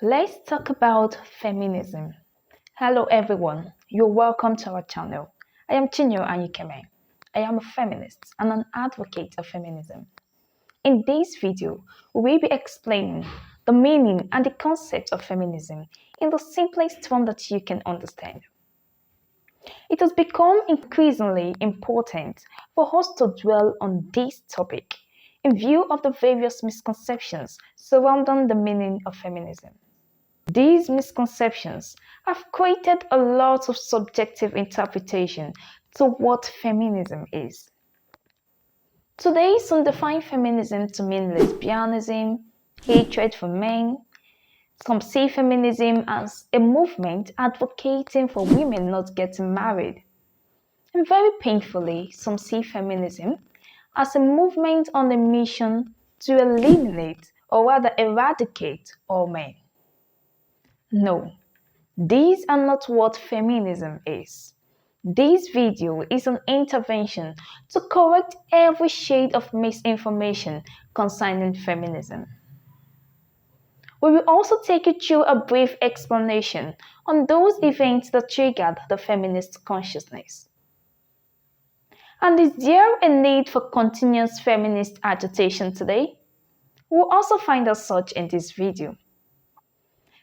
Let's talk about feminism. Hello everyone, you're welcome to our channel. I am chinyere-anyikaeme. I am a feminist and an advocate of feminism. In this video, we will be explaining the meaning and the concept of feminism in the simplest form that you can understand. It has become increasingly important for us to dwell on this topic in view of the various misconceptions surrounding the meaning of feminism. These misconceptions have created a lot of subjective interpretation to what feminism is. Today, some define feminism to mean lesbianism, hatred for men. Some see feminism as a movement advocating for women not getting married. And very painfully, some see feminism as a movement on a mission to eliminate or rather eradicate all men. No, these are not what feminism is. This video is an intervention to correct every shade of misinformation concerning feminism. We will also take you through a brief explanation on those events that triggered the feminist consciousness. And is there a need for continuous feminist agitation today? We'll also find out such in this video.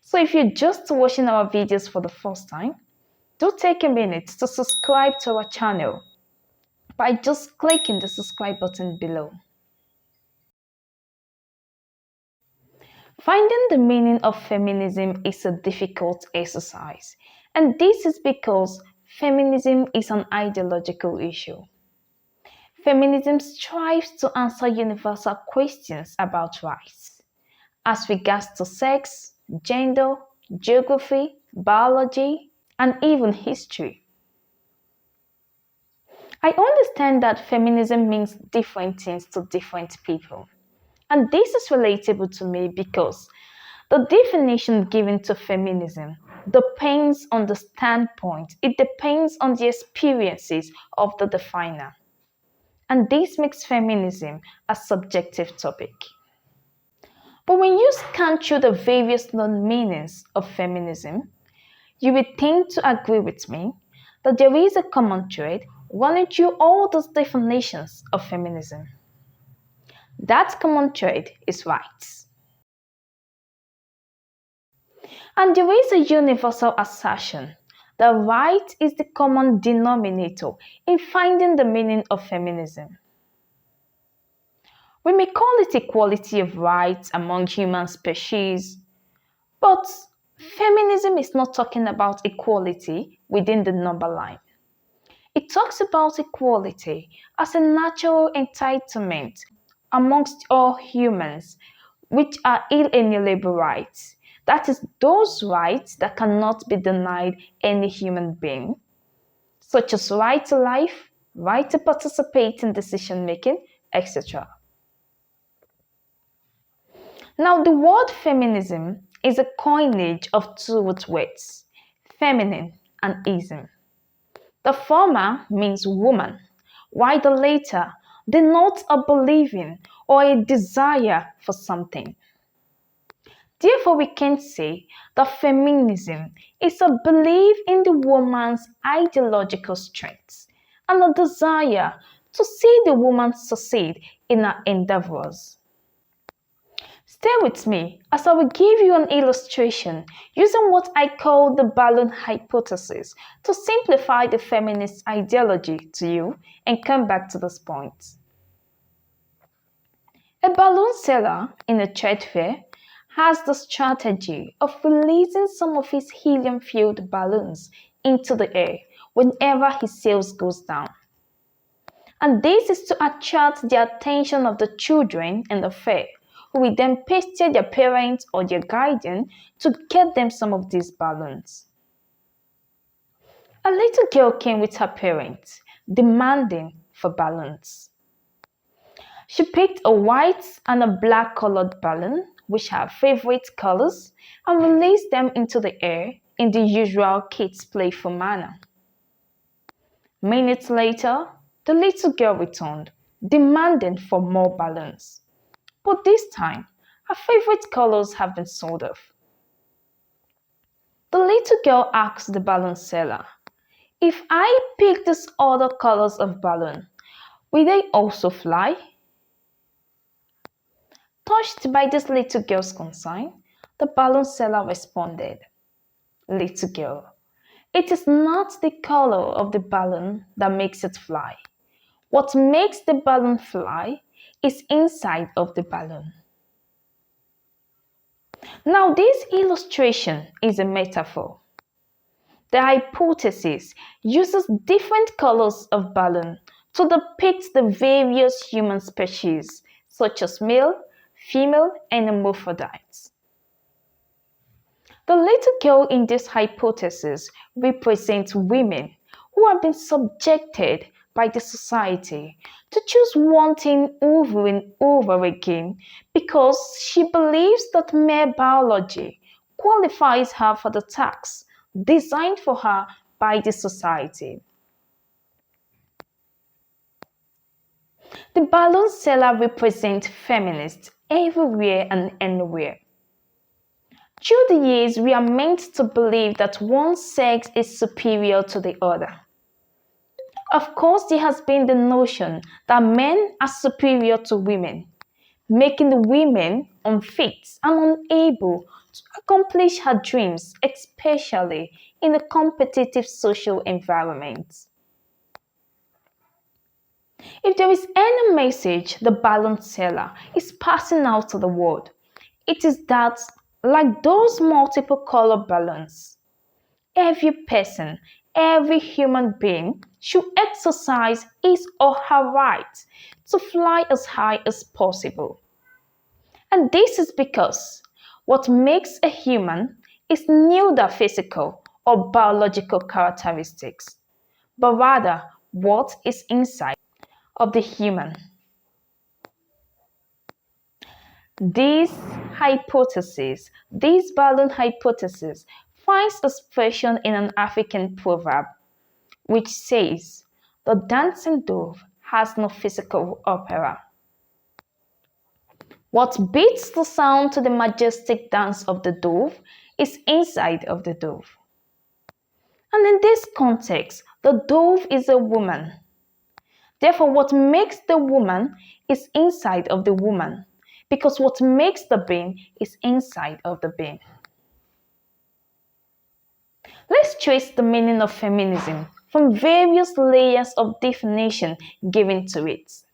So if you're just watching our videos for the first time, do take a minute to subscribe to our channel by just clicking the subscribe button below. Finding the meaning of feminism is a difficult exercise, and this is because feminism is an ideological issue. Feminism strives to answer universal questions about rights, as regards to sex, gender, geography, biology, and even history. I understand that feminism means different things to different people. And this is relatable to me because the definition given to feminism depends on the standpoint, it depends on the experiences of the definer. And this makes feminism a subjective topic. But when you scan through the various known meanings of feminism, you would tend to agree with me that there is a common thread running through all those definitions of feminism. That common thread is rights. And there is a universal assertion that right is the common denominator in finding the meaning of feminism. We may call it equality of rights among human species, but feminism is not talking about equality within the number line. It talks about equality as a natural entitlement amongst all humans, which are inalienable rights. That is, those rights that cannot be denied any human being, such as right to life, right to participate in decision making, etc. Now, the word feminism is a coinage of two root words, feminine and ism. The former means woman, while the latter denotes a believing or a desire for something. Therefore, we can say that feminism is a belief in the woman's ideological strengths and a desire to see the woman succeed in her endeavors. Stay with me as I will give you an illustration using what I call the balloon hypothesis to simplify the feminist ideology to you and come back to this point. A balloon seller in a trade fair has the strategy of releasing some of his helium-filled balloons into the air whenever his sales goes down. And this is to attract the attention of the children in the fair, who will then pester their parents or their guardian to get them some of these balloons. A little girl came with her parents, demanding for balloons. She picked a white and a black colored balloon, which are her favorite colors, and released them into the air in the usual kids' playful manner. Minutes later, the little girl returned, demanding for more balloons. But this time, her favorite colors have been sold off. The little girl asked the balloon seller, "If I pick these other colors of balloon, will they also fly?" Touched by this little girl's concern, the balloon seller responded, "Little girl, it is not the color of the balloon that makes it fly. What makes the balloon fly is inside of the balloon." Now, this illustration is a metaphor. The hypothesis uses different colors of balloon to depict the various human species, such as male, female, and hermaphrodites. The little girl in this hypothesis represents women who have been subjected by the society to choose one thing over and over again because she believes that mere biology qualifies her for the tasks designed for her by the society. The balloon seller represents feminists everywhere and anywhere. Through the years, we are meant to believe that one sex is superior to the other. Of course, there has been the notion that men are superior to women, making the women unfit and unable to accomplish her dreams, especially in a competitive social environment. If there is any message the balloon seller is passing out to the world, it is that, like those multiple color balloons, every person, every human being should exercise his or her right to fly as high as possible. And this is because what makes a human is neither physical or biological characteristics, but rather what is inside of the human. This balloon hypothesis finds expression in an African proverb which says, "The dancing dove has no physical opera." What beats the sound to the majestic dance of the dove is inside of the dove. And in this context, the dove is a woman. Therefore, what makes the woman is inside of the woman, because what makes the being is inside of the being. Let's trace the meaning of feminism from various layers of definition given to it.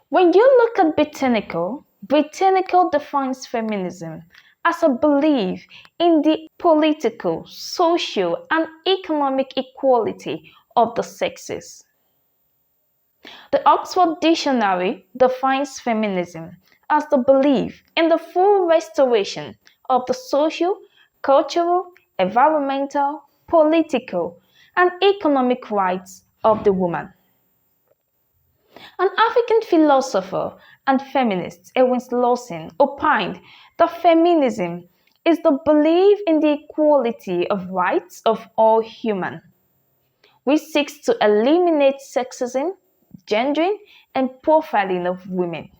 When you look at Britannical defines feminism as a belief in the political, social, and economic equality of the sexes. The Oxford Dictionary defines feminism as the belief in the full restoration of the social, cultural, environmental, political, and economic rights of the woman. An African philosopher and feminist, Ewen Lawson, opined that feminism is the belief in the equality of rights of all humans, which seeks to eliminate sexism, gendering, and profiling of women.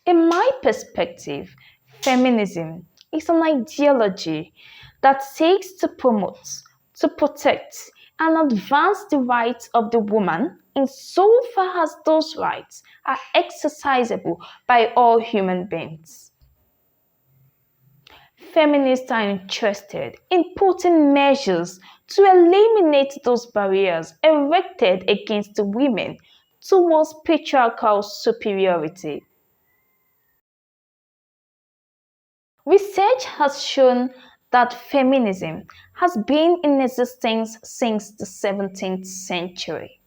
In my perspective, feminism is an ideology that seeks to promote, to protect, and advance the rights of the woman insofar as those rights are exercisable by all human beings. Feminists are interested in putting measures to eliminate those barriers erected against women towards patriarchal superiority. Research has shown that feminism has been in existence since the 17th century.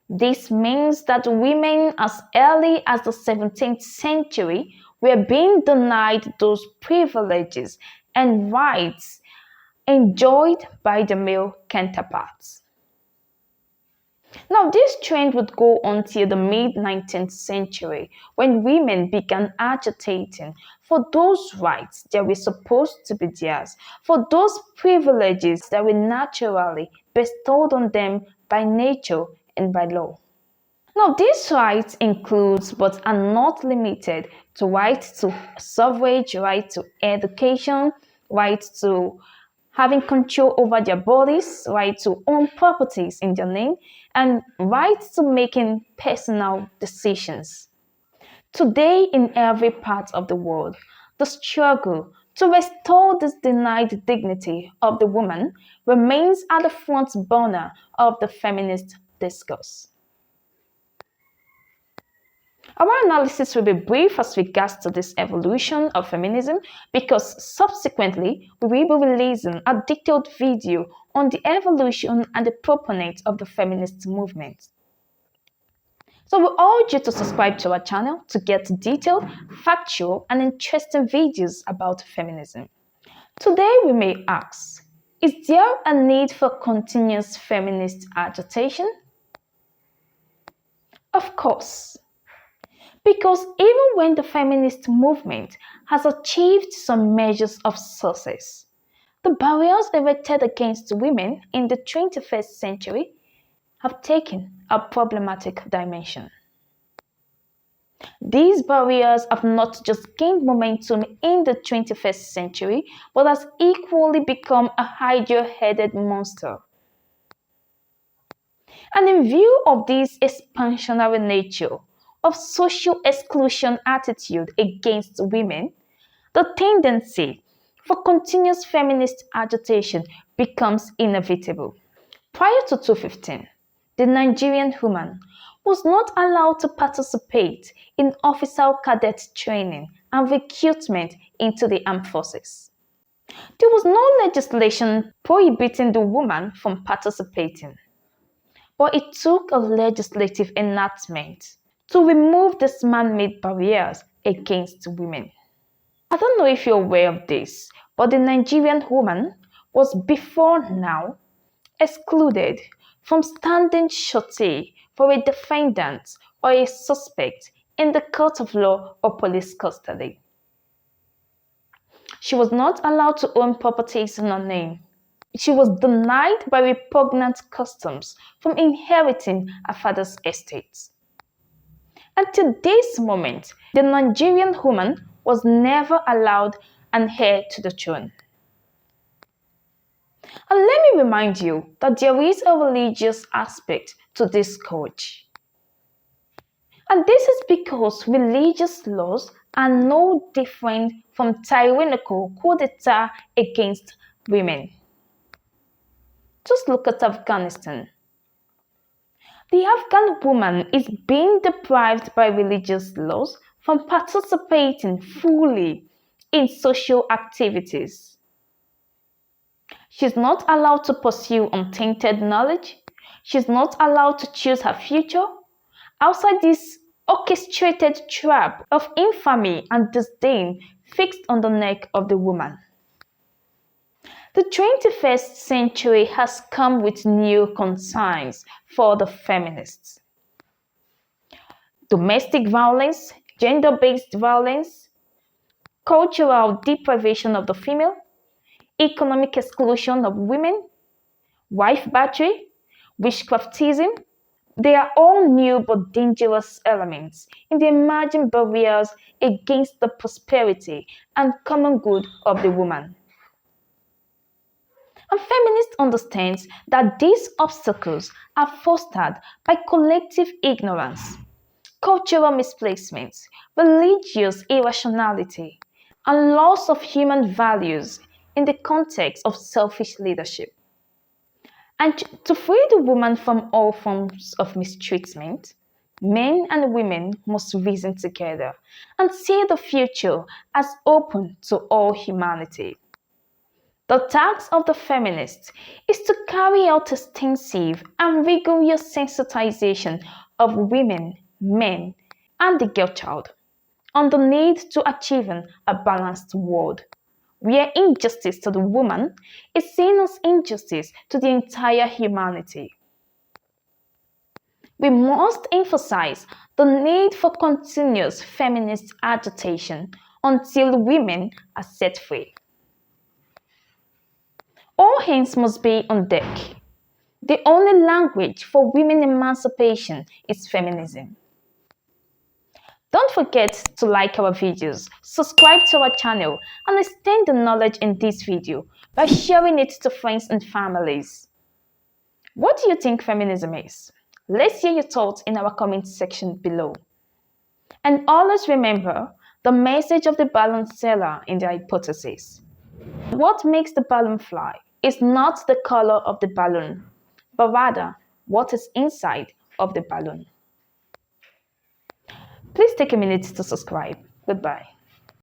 This means that women as early as the 17th century were being denied those privileges and rights enjoyed by the male counterparts. Now, this trend would go on till the mid-19th century when women began agitating for those rights that were supposed to be theirs, for those privileges that were naturally bestowed on them by nature and by law. Now, these rights include but are not limited to right to suffrage, right to education, right to having control over their bodies, right to own properties in their name, and right to making personal decisions. Today, in every part of the world, the struggle to restore this denied dignity of the woman remains at the front burner of the feminist discourse. Our analysis will be brief as regards to this evolution of feminism because subsequently we will be releasing a detailed video on the evolution and the proponents of the feminist movement. So we urge you to subscribe to our channel to get detailed, factual, and interesting videos about feminism. Today we may ask, is there a need for continuous feminist agitation? Of course. Because even when the feminist movement has achieved some measures of success, the barriers erected against women in the 21st century have taken a problematic dimension. These barriers have not just gained momentum in the 21st century, but has equally become a hydra-headed monster. And in view of this expansionary nature of social exclusion attitude against women, the tendency for continuous feminist agitation becomes inevitable. Prior to 2015, the Nigerian woman was not allowed to participate in officer cadet training and recruitment into the armed forces. There was no legislation prohibiting the woman from participating, but it took a legislative enactment to remove these man-made barriers against women. I don't know if you're aware of this, but the Nigerian woman was before now excluded from standing surety for a defendant or a suspect in the court of law or police custody. She was not allowed to own properties in her name. She was denied by repugnant customs from inheriting her father's estate. Until this moment, the Nigerian woman was never allowed an heir to the throne. And let me remind you that there is a religious aspect to this scourge. And this is because religious laws are no different from tyrannical coup d'etat against women. Just look at Afghanistan. The Afghan woman is being deprived by religious laws from participating fully in social activities. She's not allowed to pursue untainted knowledge. She's not allowed to choose her future outside this orchestrated trap of infamy and disdain fixed on the neck of the woman. The 21st century has come with new concerns for the feminists. Domestic violence, gender-based violence, cultural deprivation of the female, economic exclusion of women, wife battery, witchcraftism, they are all new but dangerous elements in the emerging barriers against the prosperity and common good of the woman. And feminists understand that these obstacles are fostered by collective ignorance, cultural misplacements, religious irrationality, and loss of human values in the context of selfish leadership. And to free the woman from all forms of mistreatment, men and women must reason together and see the future as open to all humanity. The task of the feminists is to carry out extensive and rigorous sensitization of women, men, and the girl child on the need to achieving a balanced world, where injustice to the woman is seen as injustice to the entire humanity. We must emphasize the need for continuous feminist agitation until women are set free. All hands must be on deck. The only language for women emancipation is feminism. Don't forget to like our videos, subscribe to our channel, and extend the knowledge in this video by sharing it to friends and families. What do you think feminism is? Let's hear your thoughts in our comment section below. And always remember the message of the balloon seller in the hypothesis. What makes the balloon fly is not the color of the balloon, but rather what is inside of the balloon. Please take a minute to subscribe. Goodbye.